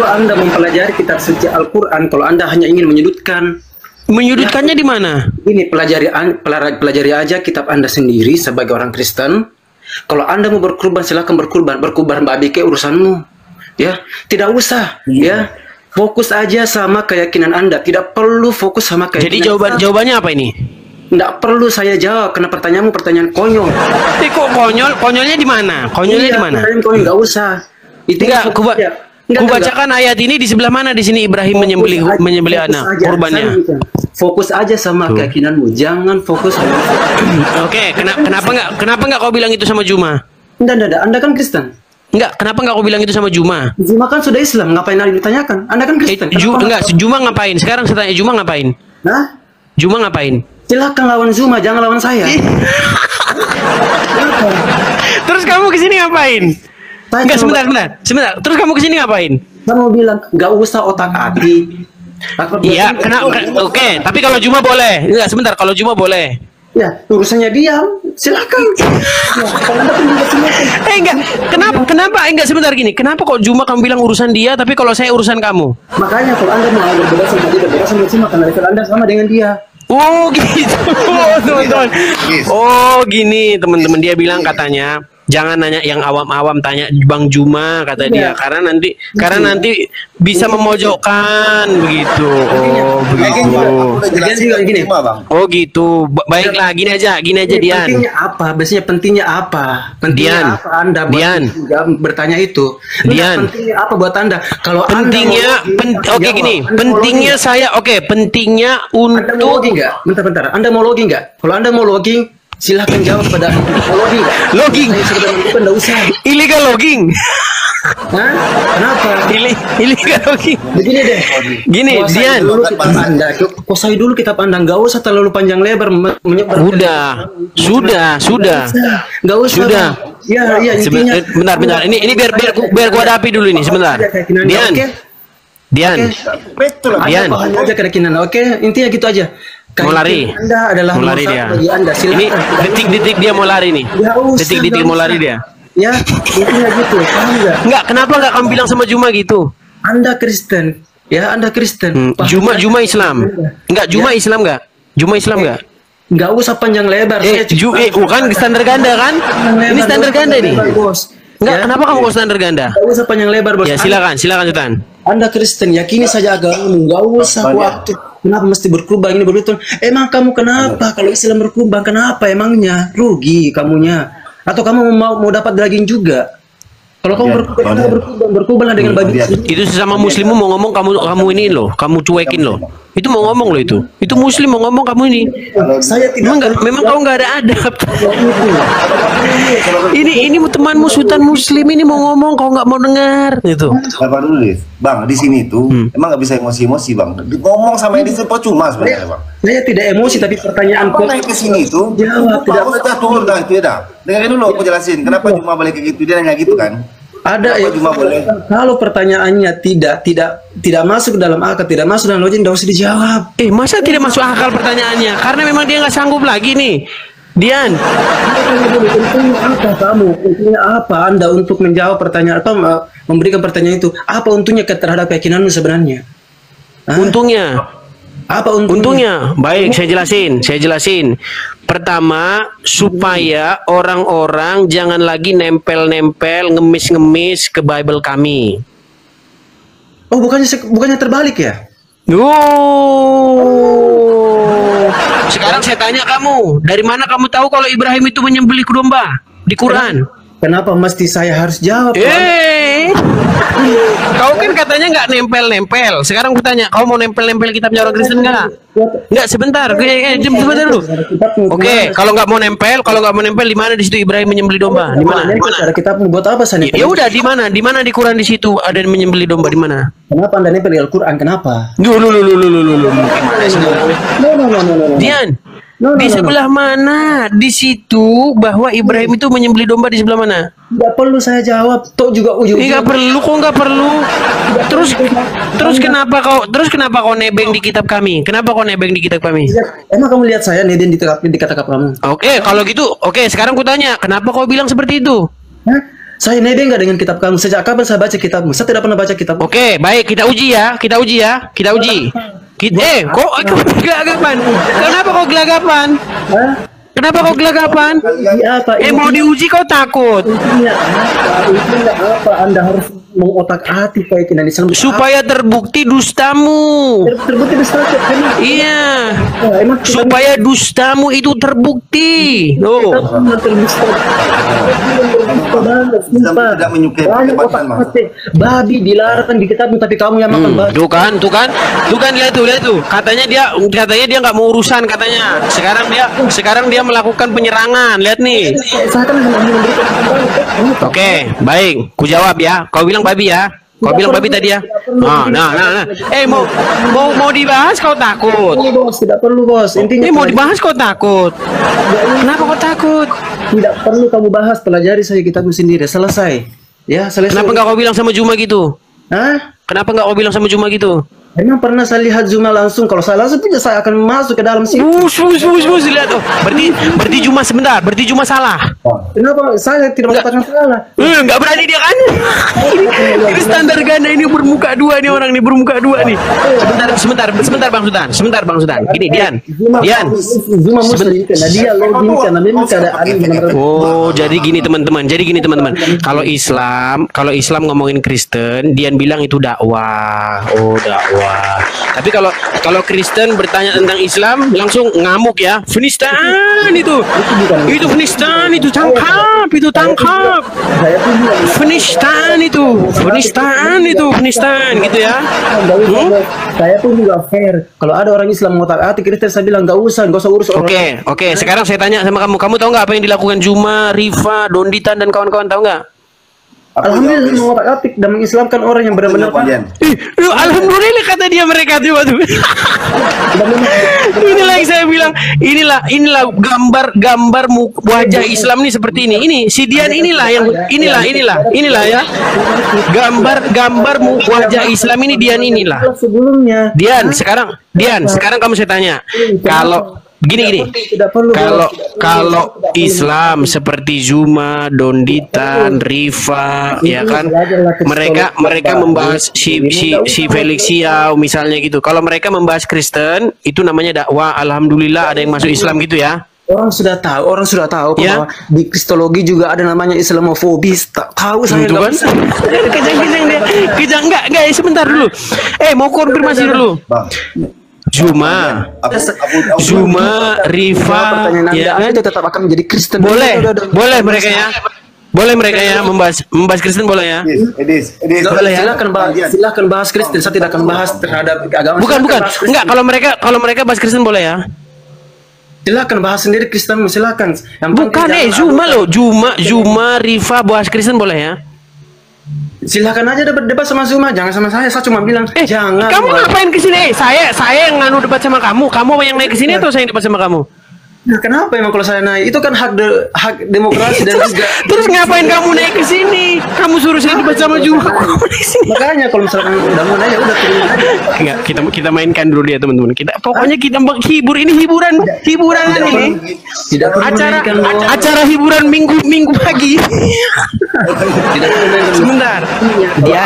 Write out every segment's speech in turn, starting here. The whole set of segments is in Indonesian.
kalau Anda mempelajari kitab suci Al-Quran, kalau Anda hanya ingin menyudutkan, Menyudutkannya di mana? ini pelajari aja kitab Anda sendiri sebagai orang Kristen. Kalau Anda mau berkurban, silakan berkurban babi ke urusanmu. Ya, tidak usah. Ya, fokus aja sama keyakinan Anda. Tidak perlu fokus sama keyakinan. Jadi jawabannya apa ini? Tidak perlu saya jawab karena pertanyaanmu pertanyaan konyol. Tapi kok konyol? Konyolnya di mana? Konyolnya di mana? Pertanyaan konyol, nggak usah. Itu Enggak, kubacakan ayat ini di sebelah mana di sini Ibrahim menyembelih anak kurbannya. Fokus aja sama keyakinanmu, jangan fokus sama. Oke, kenapa nggak kau bilang itu sama Juma? Enggak, Anda kan Kristen. Enggak, kenapa nggak kau bilang itu sama Juma? Juma kan sudah Islam, ngapain lagi ditanyakan? Anda kan Kristen. Juma ngapain? Sekarang saya tanya, Juma ngapain? Hah? Juma ngapain? Silakan lawan Zuma, jangan lawan saya. Terus kamu kesini ngapain? Enggak, sebentar. Terus kamu kesini ngapain? Kamu bilang nggak usah otak-atik. Iya, oke. Tapi kalau Juma boleh. Enggak, sebentar. Kalau Juma boleh. Ya, urusannya diam. Silakan. Enggak. Kenapa? Enggak, sebentar gini. Kenapa kok Juma kamu bilang urusan dia, tapi kalau saya urusan kamu? Makanya kalau Anda mau berbeda sama dia, berbeda sama Zuma, karena level Anda sama dengan dia. Oh gitu, teman-teman. Oh gini, teman-teman, dia bilang katanya jangan nanya yang awam-awam, tanya Bang Juma kata dia, karena nanti bisa memojokkan begitu. Oh begitu. Oh gitu. Baiklah, gini aja Dian. Pentingnya apa? Biasanya pentingnya apa? Pentingnya apa Anda bertanya itu? Dian. Pentingnya apa buat Anda? Kalau pentingnya, pentingnya saya, pentingnya untuk. Bentar. Anda mau login nggak? Kalau Anda mau login, silahkan jawab pada logging. Logging. Enggak usah. Illegal logging. Hah? Kenapa? Illegal logging. Begini deh. Gini, Dian. Kuasai dulu kitab Anda. Enggak usah terlalu panjang lebar menyebar. Sudah. Enggak usah. Sudah. Ya, intinya. Bentar. Ini biar gua hadapi dulu ini sebentar. Dian. Betul. Dian. Aja keyakinan. Oke, intinya gitu aja. Mau lari. Anda adalah mau lari dia. bagi Anda. Ini detik-detik dia mau lari nih. Detik-detik mau lari dia. Ya, intinya gitu. Enggak, kenapa enggak kamu bilang sama Juma gitu? Anda Kristen. Ya, Anda Kristen. Juma Islam. Enggak, Juma Islam enggak? Juma Islam enggak? Enggak usah panjang lebar. Bukan standar ganda kan? Ini standar ganda nih. Enggak, kenapa kamu kok standar ganda? Enggak usah panjang lebar, Bos. Ya, silakan Sultan. Anda Kristen, yakini saja agamamu. Enggak usah waktu. Kenapa mesti berkurban ini begitu? Emang kamu kenapa? Kalau Islam berkurban kenapa emangnya? Rugi kamunya. Atau kamu mau dapat daging juga? Kalau kamu berkurban dengan baju itu sesama muslimmu mau ngomong kamu ini loh, kamu cuekin loh. Itu mau ngomong loh itu. Itu muslim mau ngomong kamu ini. Saya tidak. Memang kau nggak ada adab. ini temanmu Sultan Muslim ini mau ngomong kau nggak mau dengar gitu. Sabar dulu, Bang. Di sini tuh emang nggak bisa emosi-emosi, Bang. Ngomong sama yang disebut cuma sebenarnya, Bang. Saya tidak emosi tapi pertanyaan kok naik ke sini tuh. Jawab tidak usah turun dah itu ya dah. Dengerin dulu aku jelasin kenapa cuma balik kayak gitu, dia nanya gitu kan. Ada ya, kalau pertanyaannya tidak masuk dalam akal, tidak masuk dalam logik, tidak usah dijawab. Masa tidak masuk akal pertanyaannya? Karena memang dia nggak sanggup lagi nih, Dian. Untungnya apa Anda untuk menjawab pertanyaan atau memberikan pertanyaan itu? Apa untungnya terhadap keyakinanmu sebenarnya? Untungnya? Apa untungnya? Baik, saya jelasin. Pertama, supaya orang-orang jangan lagi nempel-nempel, ngemis-ngemis ke Bible kami. Oh, bukannya terbalik ya? Sekarang saya tanya kamu, dari mana kamu tahu kalau Ibrahim itu menyembelih domba di Quran? Kenapa mesti saya harus jawab? Kau kan katanya nggak nempel-nempel. Sekarang aku tanya, kau mau nempel-nempel kitabnya orang Kristen nggak? Nggak, sebentar. Sebentar dulu. Oke, kalau nggak mau nempel, di mana di situ Ibrahim menyembelih domba? Di mana? Ada kitab buat apa saya? Ya udah, di mana? Di mana di Quran di situ ada yang menyembelih domba di mana? Kenapa Anda nempel di Al-Quran? Kenapa? Dian. Di sebelah mana? Di situ bahwa Ibrahim itu menyembelih domba di sebelah mana? Tidak perlu saya jawab. Toh juga ujung. Nggak perlu, kok nggak perlu. Terus kenapa kau nebeng di kitab kami? Kenapa kau nebeng di kitab kami? Emang kamu lihat saya nebeng di kitab kamu? Oke, kalau gitu, sekarang ku tanya, kenapa kau bilang seperti itu? Saya nebeng nggak dengan kitab kamu? Sejak kapan saya baca kitabmu? Saya tidak pernah baca kitab. Oke, baik, kita uji ya. Kita uji ya. Kita uji. Kok gelagapan? Kenapa kau gelagapan? Hah? Kenapa kau gelagapan? Iya, apa? Mau diuji kau takut. Intinya apa? Anda harus mengotak-atik keyakinan Islam Supaya terbukti dustamu. terbukti distraksi. Iya. Emang kita Supaya dustamu itu terbukti. Loh. Islam tidak menyukai perdebatan, Mas. Babi dilarang di kitabmu tapi kamu yang makan babi. Tuh kan, lihat tuh. Katanya dia nggak mau urusan katanya. Sekarang dia melakukan penyerangan. Lihat nih. Oke, baik. Ku jawab ya. Kau bilang babi ya. Kau bilang babi tadi ya. Nah. Mau dibahas kau takut. Tidak perlu, Bos. Intinya Mau dibahas kau takut. Kenapa kau takut? tidak perlu kamu bahas, pelajari saja kitabmu sendiri. Selesai. Ya, selesai. Kenapa nggak kau bilang sama Juma gitu? Hah? Kenapa nggak kau bilang sama Juma gitu? Emang pernah saya lihat Zuma langsung? Kalau saya langsung punya saya akan masuk ke dalam situ. Bus, lihat tuh. Berarti Juma sebentar. Berarti Juma salah. Kenapa saya tidak mengatakan salah? Nggak berani dia kan? Ini standar ganda ini bermuka dua nih orang nih bermuka dua nih. Sebentar Bang Sultan. Gini Dian. Zuma muslim karena dia logik karena memang keadaan. Oh, jadi gini teman-teman. Kalau Islam ngomongin Kristen, Dian bilang itu dakwah. Oh, dakwah. Tapi kalau Kristen bertanya tentang Islam langsung ngamuk ya. Penistaan itu. Itu penistaan itu tangkap. Penistaan gitu ya. Saya pun juga fair. Kalau ada orang Islam ngotak-atik Kristen saya bilang nggak usah urus orang. Oke. Sekarang saya tanya sama kamu. Kamu tahu nggak apa yang dilakukan Juma, Rifa, Donditan dan kawan-kawan, tahu nggak? Alhamdulillah mengotak-atik dan mengislamkan orang yang benar-benar. Alhamdulillah kata dia mereka tuh. Inilah yang saya bilang. Inilah gambar wajah Islam nih seperti ini. Ini si Dian inilah ya. Gambar wajah Islam ini Dian inilah. Sebelumnya. Dian, sekarang kamu saya tanya. Kalau Gini. Kalau Islam seperti Zuma, Donditan, Rifa, ya kan, mereka membahas si Felix Xiao misalnya gitu. Kalau mereka membahas Kristen, itu namanya dakwah. Alhamdulillah ada yang masuk Islam gitu ya. Orang sudah tahu ya? Bahwa di kristologi juga ada namanya Islamofobis. Tahu saya itu kan? Kejang enggak, sebentar dulu. Mau konfirmasi dulu. Zuma, Rifa, ya itu tetap akan menjadi Kristen. Boleh mereka ya membahas Kristen boleh ya. Silakan bahas Kristen. Saya tidak akan bahas terhadap agama. Bukan. Enggak, kalau mereka bahas Kristen boleh ya. Silakan bahas sendiri Kristen, silakan. Bukan Zuma, Rifa bahas Kristen boleh ya. Silakan aja debat sama Zuma, jangan sama saya. Saya cuma bilang jangan. Kamu ngapain kesini? Saya yang nganu debat sama kamu. Kamu yang naik kesini atau saya yang debat sama kamu? Nah, kenapa emang kalau saya naik? Itu kan hak demokrasi dan juga. Terus ngapain kamu naik ke sini? Kamu suruh saya debat sama Juma. Makanya kalau misalkan udah mau naik udah turun aja. Enggak, kita mainkan dulu dia teman-teman. Pokoknya kita hibur ini hiburan ini. Tidak acara hiburan minggu pagi. Sebentar.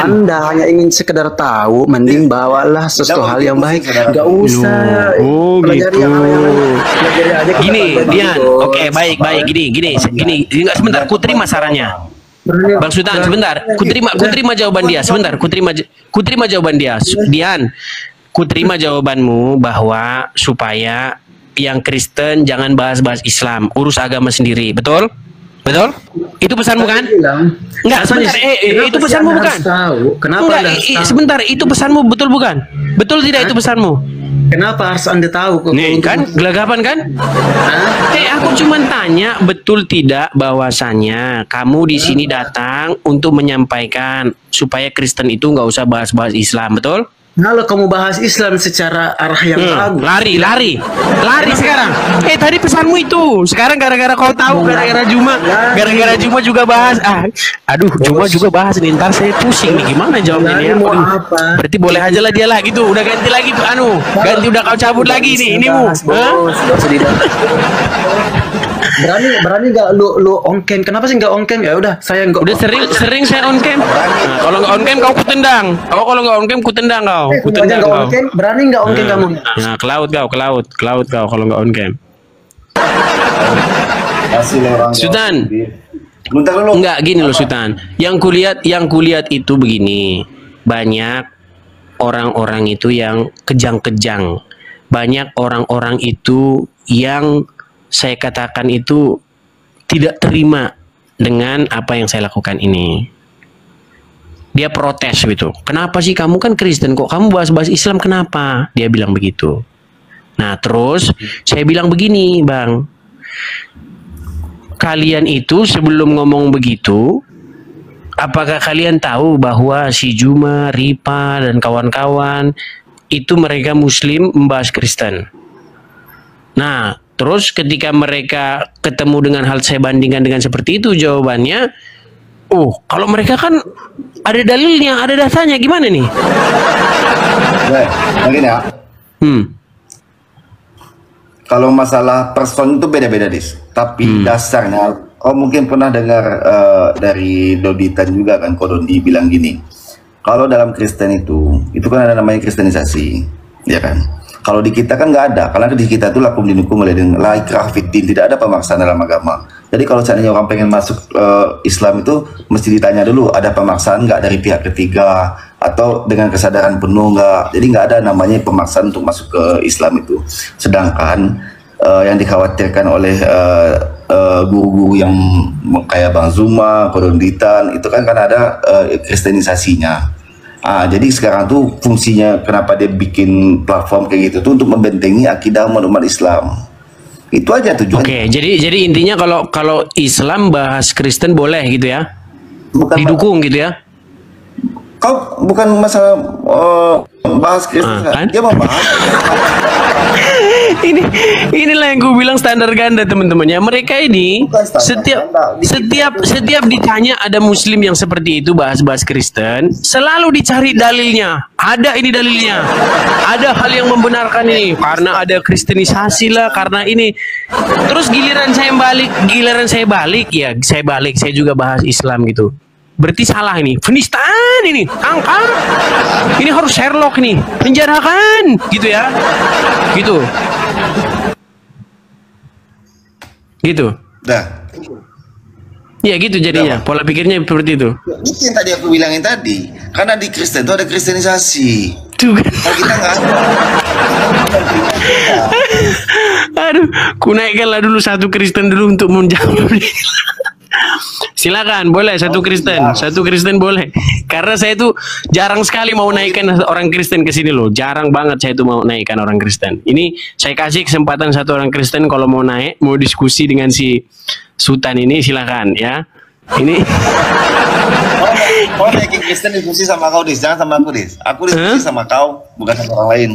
Anda hanya ingin sekedar tahu, mending bawalah sesuatu hal yang baik. Enggak usah. Oh, gitu. Gini, Dian. Oke, baik. Gini. Enggak, sebentar. Ku terima sarannya. Bang Sultan, sebentar. Ku terima jawaban dia. Sebentar. Ku terima jawaban dia. Dian, ku terima jawabanmu bahwa supaya yang Kristen jangan bahas Islam, urus agama sendiri. Betul? Itu pesanmu kan? Enggak, sebentar. Itu pesanmu bukan? Kenapa? Sebentar. Itu pesanmu betul bukan? Betul tidak itu pesanmu? Kenapa harus Anda tahu? Nih kan, gelagapan kan? Aku cuma tanya betul tidak bahwasannya kamu di sini datang untuk menyampaikan supaya Kristen itu nggak usah bahas Islam, betul? Kalau kamu bahas Islam secara arah yang bagus, lari sekarang. Tadi pesanmu itu. Sekarang gara-gara kau tahu, gara-gara Juma juga bahas. Juma juga bahas nih. Ntar saya pusing nih gimana jawabnya nih. Berarti boleh aja lah dia lah gitu. Udah ganti lagi ganti udah kau cabut lagi nih. Ini mu. Berani nggak lu on cam? Kenapa sih nggak on cam? Ya udah, saya nggak. Udah sering saya on cam. Nah, kalau nggak on cam kau kutendang. Kalau nggak on cam kutendang kau. Kutendang nggak kau. on cam, berani nggak on cam kamu? Nah, ke laut kau kalau nggak on cam. Sultan. Bentar dulu. Enggak gini loh Sultan. Yang kulihat itu begini. Banyak orang-orang itu yang kejang-kejang. Banyak orang-orang itu yang saya katakan itu tidak terima dengan apa yang saya lakukan ini. Dia protes gitu. Kenapa sih kamu kan Kristen kok kamu bahas-bahas Islam kenapa? Dia bilang begitu. Nah terus saya bilang begini Bang. Kalian itu sebelum ngomong begitu, apakah kalian tahu bahwa si Juma, Ripa, dan kawan-kawan itu mereka Muslim membahas Kristen? Nah, terus ketika mereka ketemu dengan hal saya bandingkan dengan seperti itu, jawabannya, oh, kalau mereka kan ada dalilnya, ada datanya, gimana nih? Mungkin ya. Kalau masalah person itu beda-beda, Dis. Tapi dasarnya, kau mungkin pernah dengar dari Doditan juga kan, Kodondi bilang gini. Kalau dalam Kristen itu kan ada namanya kristenisasi, ya kan? Kalau di kita kan nggak ada, karena di kita itu lakum dinukum oleh la ikrah fiddin, tidak ada pemaksaan dalam agama. Jadi kalau seandainya orang pengen masuk Islam itu mesti ditanya dulu, ada pemaksaan nggak dari pihak ketiga atau dengan kesadaran penuh nggak. Jadi nggak ada namanya pemaksaan untuk masuk ke Islam itu. Sedangkan yang dikhawatirkan oleh guru-guru yang kayak Bang Zuma, Kodonditan itu kan ada kristenisasinya. Jadi sekarang tuh fungsinya kenapa dia bikin platform kayak gitu tuh untuk membentengi akidah umat Islam. Itu aja tujuannya. Oke, jadi intinya kalau Islam bahas Kristen boleh gitu ya? Bukan didukung gitu ya? Kau bukan masalah bahas Kristen, kan? Dia membahas. Inilah yang gue bilang standar ganda teman-temannya. Mereka ini setiap ditanya ada Muslim yang seperti itu bahas-bahas Kristen, selalu dicari dalilnya. Ada ini dalilnya. Ada hal yang membenarkan ini karena ada kristenisasi lah, karena ini. Terus giliran saya balik, saya juga bahas Islam gitu. Berarti salah ini, penistaan ini, angkat, ini harus Sherlock nih, penjarakan, gitu ya, gitu. Dah. Ya gitu jadinya, pola pikirnya seperti itu. Itu yang tadi aku bilangin tadi, karena di Kristen itu ada kristenisasi. Tuh kan. Kalau kita nggak ada. Aduh, ku naikkanlah dulu satu Kristen dulu untuk menjawab. Silakan, boleh satu Kristen boleh. Karena saya tuh jarang sekali mau naikkan orang Kristen ke sini loh. Jarang banget saya tuh mau naikkan orang Kristen. Ini saya kasih kesempatan satu orang Kristen kalau mau naik, mau diskusi dengan si Sultan ini silakan ya. Ini Kau naikin Kristen diskusi sama kau, Dis. Jangan sama aku, Dis. Aku diskusi sama kau, bukan sama orang lain.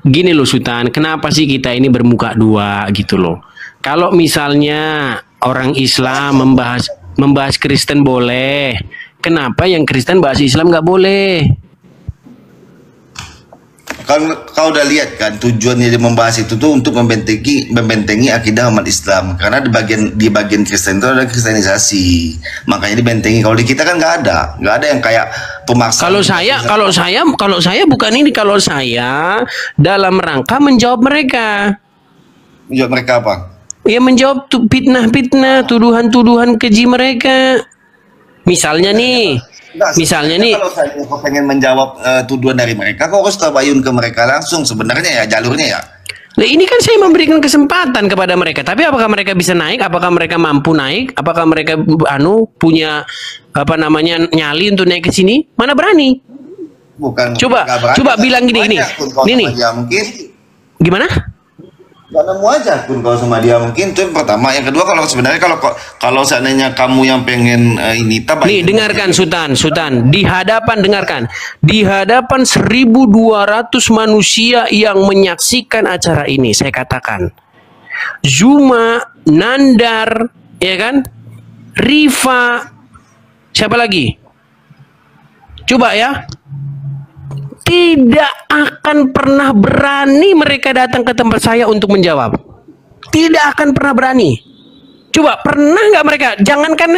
Gini loh Sultan, kenapa sih kita ini bermuka dua gitu loh. Kalau misalnya orang Islam membahas Kristen boleh, kenapa yang Kristen bahas Islam nggak boleh? Kau udah lihat kan tujuannya dia membahas itu tuh untuk membentengi akidah umat Islam, karena di bagian Kristen itu ada kristenisasi, makanya dibentengi. Kalau di kita kan nggak ada yang kayak pemaksaan. Kalau saya bukan ini, kalau saya dalam rangka menjawab mereka. Menjawab mereka apa? Ya menjawab fitnah-fitnah, tuduhan-tuduhan keji mereka. Misalnya nih, kalau saya pengen menjawab tuduhan dari mereka, kok harus tabayun ke mereka langsung sebenarnya ya jalurnya ya. Nah ini kan saya memberikan kesempatan kepada mereka, tapi apakah mereka bisa naik? Apakah mereka mampu naik? Apakah mereka punya nyali untuk naik ke sini? Mana berani? Bukan. Coba bilang gini. Mungkin. Gimana? Gak nemu aja pun kalau sama dia mungkin. Itu yang pertama. Yang kedua, kalau sebenarnya kalau seandainya kamu yang pengen ini nih dengarkan Sultan di hadapan 1.200 manusia yang menyaksikan acara ini, saya katakan Zuma, Nandar, ya kan, Rifa, siapa lagi, coba ya, tidak akan pernah berani mereka datang ke tempat saya untuk menjawab. Tidak akan pernah berani. Coba pernah nggak mereka? Jangankan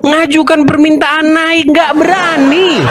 ngajukan permintaan naik, nggak berani.